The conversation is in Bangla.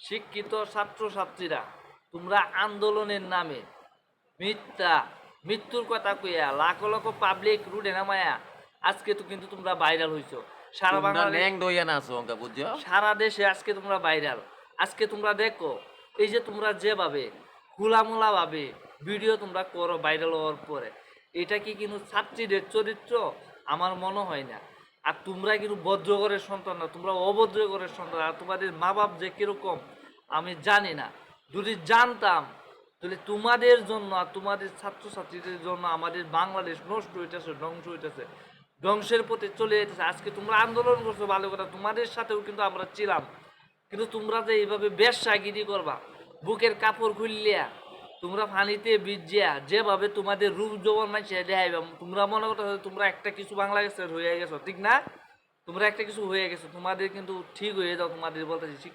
শিক্ষিত ছাত্রছাত্রীরা তোমরা আন্দোলনের নামে মিথ্যা মৃত্যুর কথা কইয়া লাখ লক্ষ পাবলিক রুডে নামায়া আজকে তো কিন্তু তোমরা ভাইরাল হইছো সারা তোমরা বাংলাদেশ ন্যাং দইয়া না আছো অঙ্কা বুঝছো? সারা দেশে আজকে তোমরা ভাইরাল। আজকে তোমরা দেখো এই যে তোমরা যেভাবে খোলামোলা ভাবে ভিডিও তোমরা করো ভাইরাল হওয়ার পরে, এটা কি কিন্তু ছাত্রীদের চরিত্র? আমার মনে হয় না। আর তোমরা কিন্তু ভদ্রঘরের সন্তান না, তোমরা অভদ্রঘরের সন্তান। আর তোমাদের মা বাপ যে কিরকম আমি জানি না, যদি জানতাম তাহলে তোমাদের জন্য আর তোমাদের ছাত্রছাত্রীদের জন্য আমাদের বাংলাদেশ নষ্ট হইতেছে, ধ্বংস হইতেছে, ধ্বংসের পথে চলে যেতেছে। আজকে তোমরা আন্দোলন করছো ভালো কথা, তোমাদের সাথেও কিন্তু আমরা ছিলাম, কিন্তু তোমরা যে এইভাবে ব্যবসাগিরি করবা বুকের কাপড় খুললিয়া তোমরা পানিতে ভিজিয়া যেভাবে তোমাদের রূপ যৌবন মাইছে দেখাইবা, তোমরা মনে করতে তোমরা একটা কিছু বাংলাদেশের হয়ে গেছো, ঠিক না? তোমরা একটা কিছু হয়ে গেছো, তোমাদের কিন্তু ঠিক হয়ে যাও, তোমাদের বলতেছি।